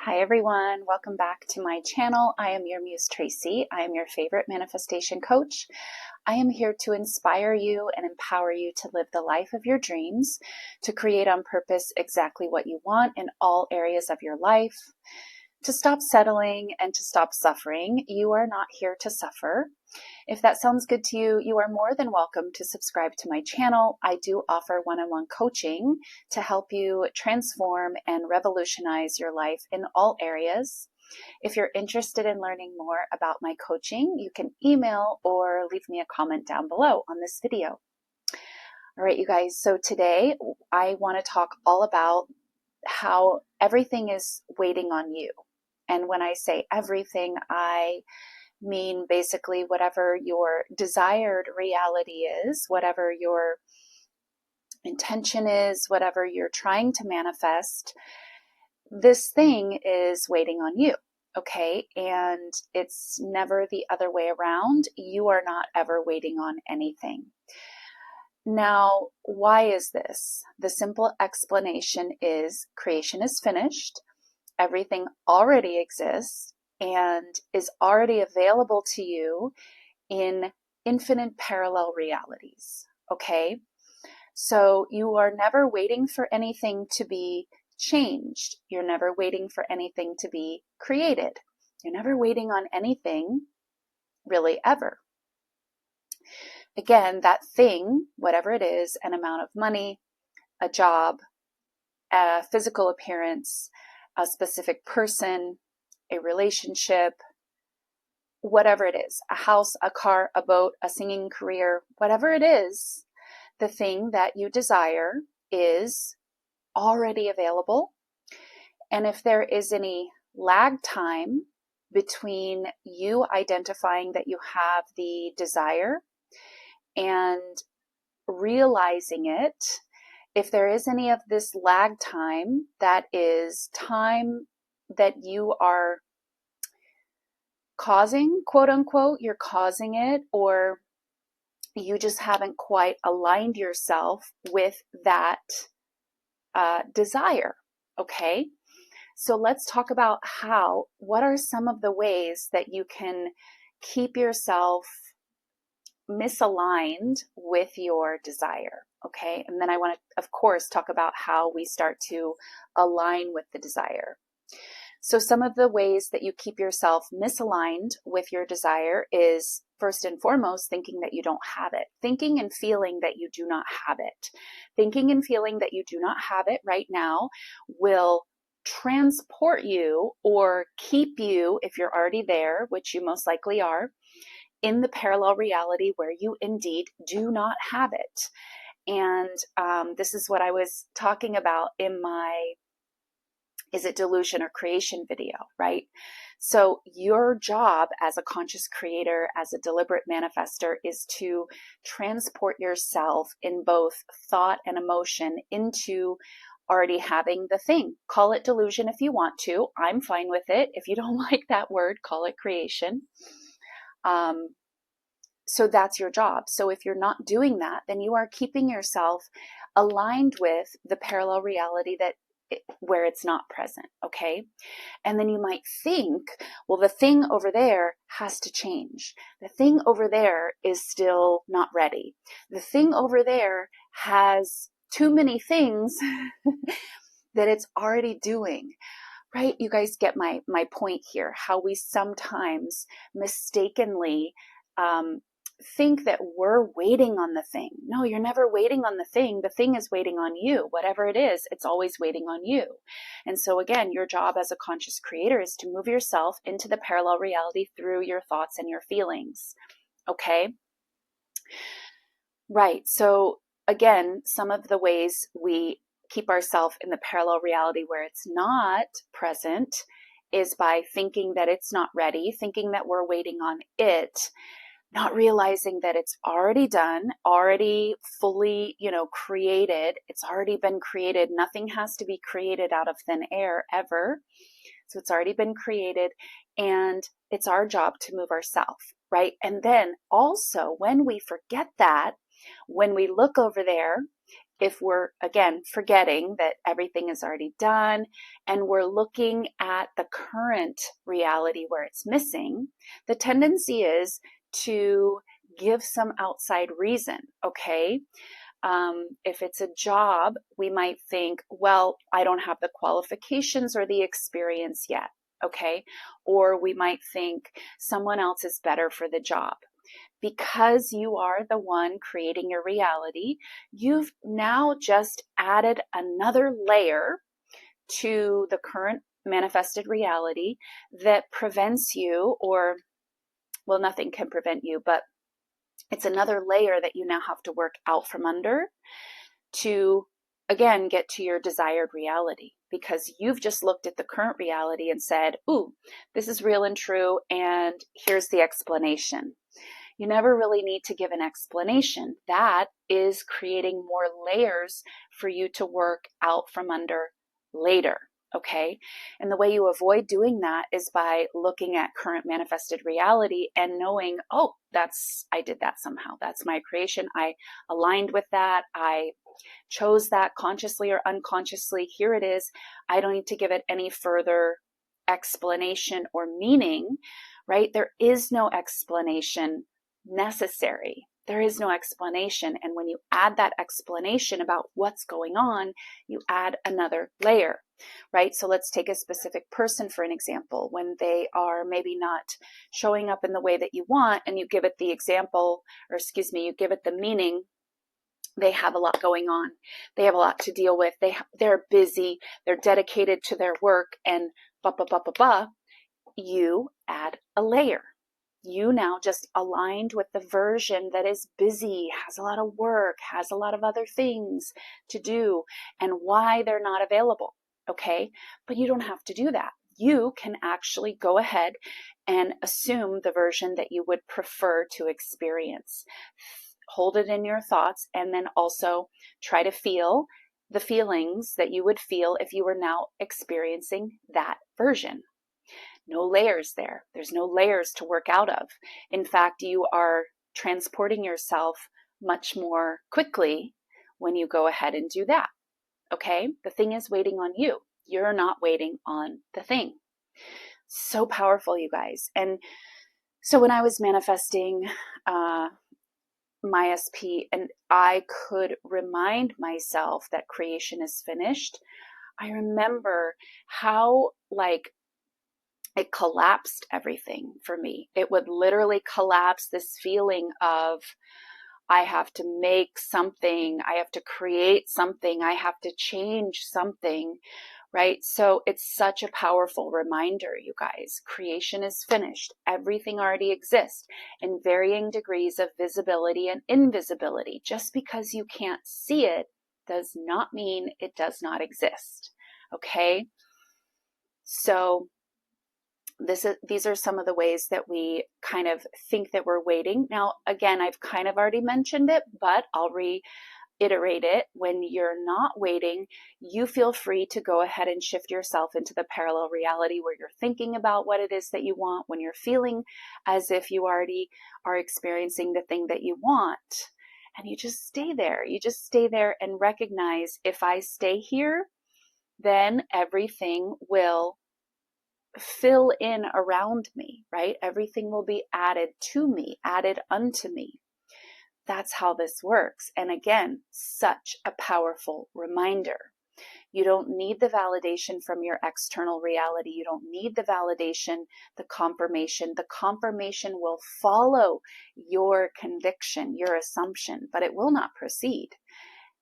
Hi everyone, welcome back to my channel. I am your Muse Traci. I am your favorite manifestation coach. I am here to inspire you and empower you to live the life of your dreams, to create on purpose exactly what you want in all areas of your life, to stop settling and to stop suffering. You are not here to suffer. If that sounds good to you, you are more than welcome to subscribe to my channel. I do offer one-on-one coaching to help you transform and revolutionize your life in all areas. If you're interested in learning more about my coaching, you can email or leave me a comment down below on this video. All right, you guys, so today I want to talk all about how everything is waiting on you. And when I say everything, I mean basically whatever your desired reality is, whatever your intention is, whatever you're trying to manifest, this thing is waiting on you, okay? And it's never the other way around. You are not ever waiting on anything. Now, why is this? The simple explanation is creation is finished. Everything already exists and is already available to you in infinite parallel realities, okay? So you are never waiting for anything to be changed. You're never waiting for anything to be created. You're never waiting on anything, really, ever. Again, that thing, whatever it is, an amount of money, a job, a physical appearance, a specific person, a relationship, whatever it is, a house, a car, a boat, a singing career, whatever it is, the thing that you desire is already available. And if there is any lag time between you identifying that you have the desire and realizing it, if there is any of this lag time, that is time that you are causing, quote unquote, you're causing it, or you just haven't quite aligned yourself with that desire, okay? So let's talk about what are some of the ways that you can keep yourself misaligned with your desire, okay? And then I want to, of course, talk about how we start to align with the desire. So some of the ways that you keep yourself misaligned with your desire is, first and foremost, thinking that you don't have it. Thinking and feeling that you do not have it. Thinking and feeling that you do not have it right now will transport you or keep you, if you're already there, which you most likely are, in the parallel reality where you indeed do not have it. And this is what I was talking about in my Is it delusion or creation video, right? So your job as a conscious creator, as a deliberate manifester, is to transport yourself in both thought and emotion into already having the thing. Call it delusion if you want to. I'm fine with it. If you don't like that word, call it creation. So that's your job. So if you're not doing that, then you are keeping yourself aligned with the parallel reality where it's not present, okay? And then you might think, well, the thing over there has to change. The thing over there is still not ready. The thing over there has too many things that it's already doing, right? You guys get my point here, how we sometimes mistakenly think that we're waiting on the thing. No, you're never waiting on the thing. The thing is waiting on you. Whatever it is, it's always waiting on you. And so again, your job as a conscious creator is to move yourself into the parallel reality through your thoughts and your feelings. Okay? Right. So again, some of the ways we keep ourselves in the parallel reality where it's not present is by thinking that it's not ready, thinking that we're waiting on it, not realizing that it's already done, already fully, created. It's already been created. Nothing has to be created out of thin air ever. So it's already been created, and it's our job to move ourselves, right? And then also when we forget that, when we look over there, if we're, again, forgetting that everything is already done and we're looking at the current reality where it's missing, the tendency is to give some outside reason, okay? If it's a job, we might think, well, I don't have the qualifications or the experience yet, okay? Or we might think someone else is better for the job. Because you are the one creating your reality, you've now just added another layer to the current manifested reality that prevents you, or, well, nothing can prevent you, but it's another layer that you now have to work out from under to, again, get to your desired reality, because you've just looked at the current reality and said, ooh, this is real and true, and here's the explanation. You never really need to give an explanation. That is creating more layers for you to work out from under later, okay? And the way you avoid doing that is by looking at current manifested reality and knowing, oh, I did that somehow. That's my creation. I aligned with that. I chose that consciously or unconsciously. Here it is. I don't need to give it any further explanation or meaning, right? There is no explanation necessary. There is no explanation. And when you add that explanation about what's going on, you add another layer, right? So let's take a specific person for an example. When they are maybe not showing up in the way that you want, and you give it the example, or excuse me, you give it the meaning, they have a lot going on. They have a lot to deal with. They're busy. They're dedicated to their work, and you add a layer. You now just aligned with the version that is busy, has a lot of work, has a lot of other things to do, and why they're not available, okay? But you don't have to do that. You can actually go ahead and assume the version that you would prefer to experience. Hold it in your thoughts, and then also try to feel the feelings that you would feel if you were now experiencing that version. No layers there. There's no layers to work out of. In fact, you are transporting yourself much more quickly when you go ahead and do that. Okay? The thing is waiting on you. You're not waiting on the thing. So powerful, you guys. And so when I was manifesting my SP and I could remind myself that creation is finished, I remember how it collapsed everything for me. It would literally collapse this feeling of, I have to make something, I have to create something, I have to change something, right? So it's such a powerful reminder, you guys. Creation is finished. Everything already exists in varying degrees of visibility and invisibility. Just because you can't see it does not mean it does not exist, okay? So these are some of the ways that we kind of think that we're waiting. Now, again, I've kind of already mentioned it, but I'll reiterate it. When you're not waiting, you feel free to go ahead and shift yourself into the parallel reality where you're thinking about what it is that you want, when you're feeling as if you already are experiencing the thing that you want. And you just stay there. You just stay there and recognize, if I stay here, then everything will fill in around me, right? Everything will be added to me, added unto me. That's how this works. And again, such a powerful reminder. You don't need the validation from your external reality. You don't need the validation, the confirmation. The confirmation will follow your conviction, your assumption, but it will not proceed.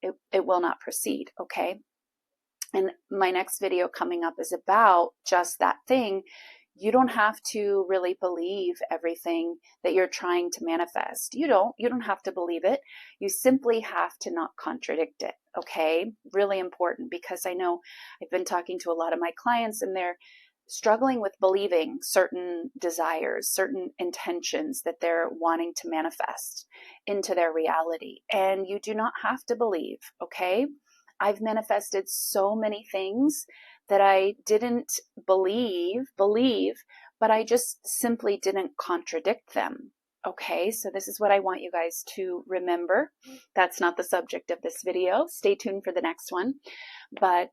It will not proceed, okay? And my next video coming up is about just that thing. You don't have to really believe everything that you're trying to manifest. You don't have to believe it. You simply have to not contradict it. Okay? Really important, because I know I've been talking to a lot of my clients and they're struggling with believing certain desires, certain intentions that they're wanting to manifest into their reality. And you do not have to believe, okay? I've manifested so many things that I didn't believe, but I just simply didn't contradict them. Okay, so this is what I want you guys to remember. That's not the subject of this video. Stay tuned for the next one. But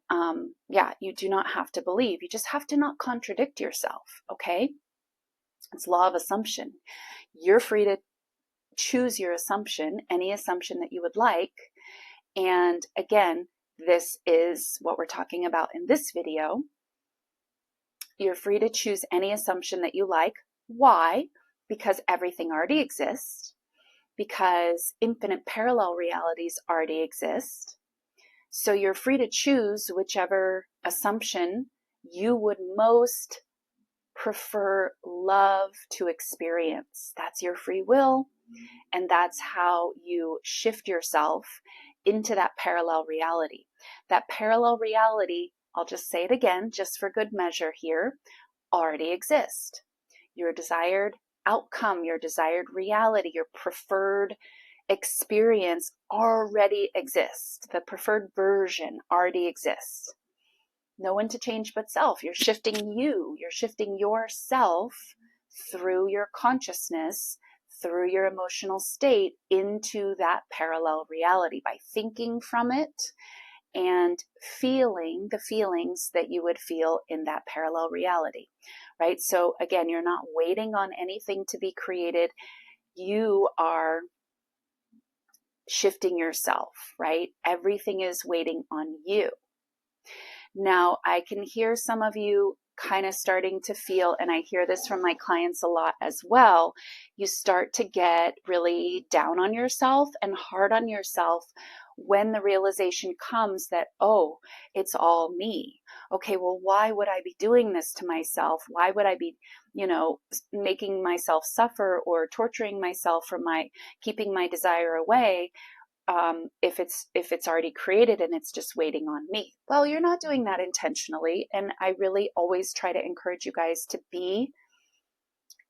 yeah, you do not have to believe. You just have to not contradict yourself, okay? It's law of assumption. You're free to choose your assumption, any assumption that you would like. And again, this is what we're talking about in this video. You're free to choose any assumption that you like. Why? Because everything already exists, because infinite parallel realities already exist. So you're free to choose whichever assumption you would most prefer love to experience. That's your free will, and that's how you shift yourself into that parallel reality. That parallel reality, I'll just say it again, just for good measure here, already exists. Your desired outcome, your desired reality, your preferred experience already exists. The preferred version already exists. No one to change but self. You're shifting you. You're shifting yourself through your consciousness, through your emotional state into that parallel reality by thinking from it and feeling the feelings that you would feel in that parallel reality, right? So again, you're not waiting on anything to be created. You are shifting yourself, right? Everything is waiting on you. Now, I can hear some of you kind of starting to feel, and I hear this from my clients a lot as well, you start to get really down on yourself and hard on yourself when the realization comes that, oh, it's all me. Okay, well, why would I be doing this to myself? Why would I be, making myself suffer or torturing myself from keeping my desire away? If it's already created and it's just waiting on me. Well, you're not doing that intentionally. And I really always try to encourage you guys to be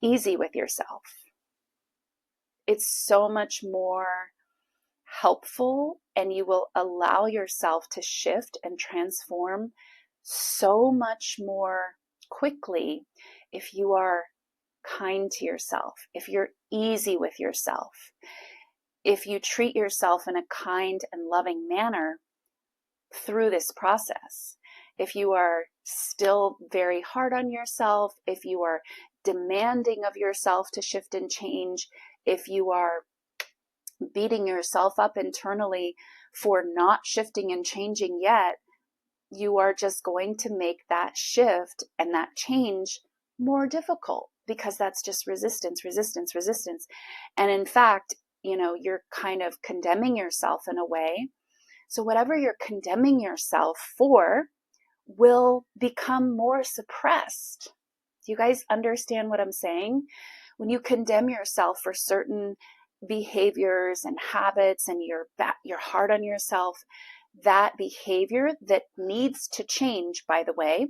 easy with yourself. It's so much more helpful, and you will allow yourself to shift and transform so much more quickly if you are kind to yourself, if you're easy with yourself. If you treat yourself in a kind and loving manner through this process. If you are still very hard on yourself, if you are demanding of yourself to shift and change, if you are beating yourself up internally for not shifting and changing yet, you are just going to make that shift and that change more difficult, because that's just resistance, resistance, resistance. And in fact, you're kind of condemning yourself in a way. So whatever you're condemning yourself for will become more suppressed. Do you guys understand what I'm saying? When you condemn yourself for certain behaviors and habits and you're hard on yourself, that behavior that needs to change, by the way,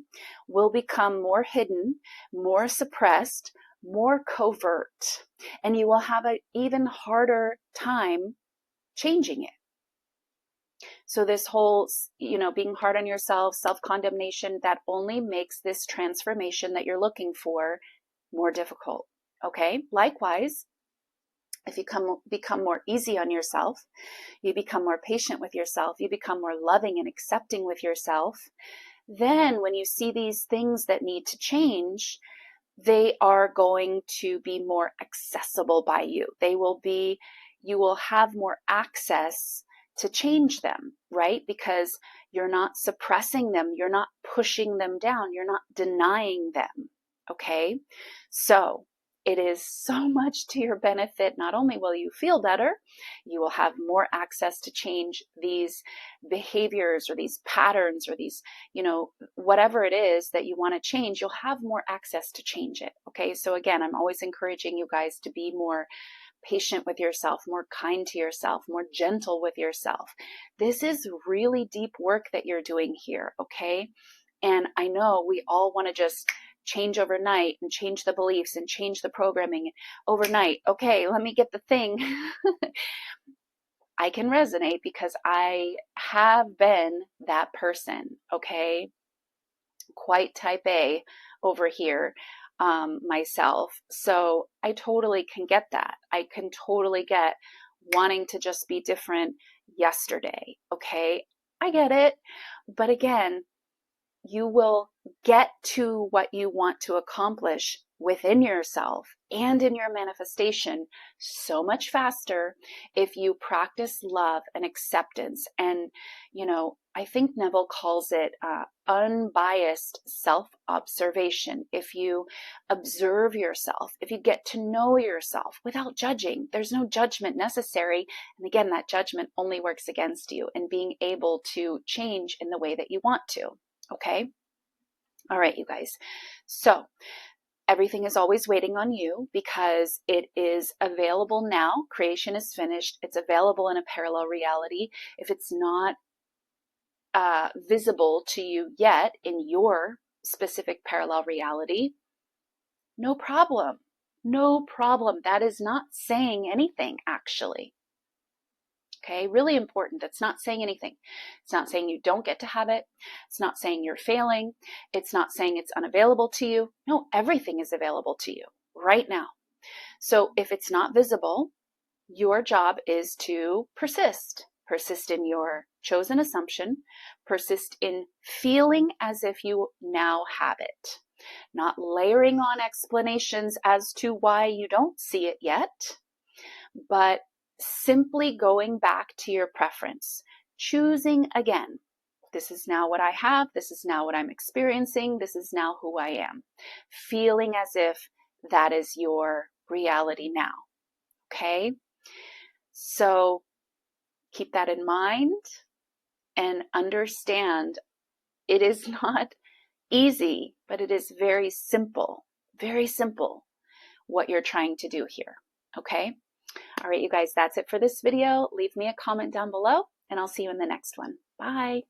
will become more hidden, more suppressed, more covert, and you will have an even harder time changing it. So this whole, being hard on yourself, self-condemnation, that only makes this transformation that you're looking for more difficult. Okay? Likewise, if you become more easy on yourself, you become more patient with yourself, you become more loving and accepting with yourself, then when you see these things that need to change, they are going to be more accessible by you. You will have more access to change them, right? Because you're not suppressing them, you're not pushing them down, you're not denying them, okay? So it is so much to your benefit. Not only will you feel better, you will have more access to change these behaviors or these patterns or these, whatever it is that you want to change, you'll have more access to change it, okay? So again, I'm always encouraging you guys to be more patient with yourself, more kind to yourself, more gentle with yourself. This is really deep work that you're doing here, okay? And I know we all want to just change overnight and change the beliefs and change the programming overnight. Okay, let me get the thing. I can resonate because I have been that person, okay? Quite type A over here. myself. So I totally can get that. I can totally get wanting to just be different yesterday. Okay, I get it. But again, you will get to what you want to accomplish within yourself and in your manifestation so much faster if you practice love and acceptance. And, I think Neville calls it unbiased self-observation. If you observe yourself, if you get to know yourself without judging, there's no judgment necessary. And again, that judgment only works against you and being able to change in the way that you want to. Okay. All right, you guys. So everything is always waiting on you because it is available now. Creation is finished. It's available in a parallel reality. If it's not visible to you yet in your specific parallel reality, no problem. No problem. That is not saying anything, actually. Okay, really important. That's not saying anything. It's not saying you don't get to have it. It's not saying you're failing. It's not saying it's unavailable to you. No, everything is available to you right now. So if it's not visible, your job is to persist. Persist in your chosen assumption. Persist in feeling as if you now have it. Not layering on explanations as to why you don't see it yet, but simply going back to your preference, choosing again. This is now what I have. This is now what I'm experiencing. This is now who I am. Feeling as if that is your reality now. Okay? So keep that in mind and understand it is not easy, but it is very simple what you're trying to do here. Okay? All right, you guys, that's it for this video. Leave me a comment down below, and I'll see you in the next one. Bye.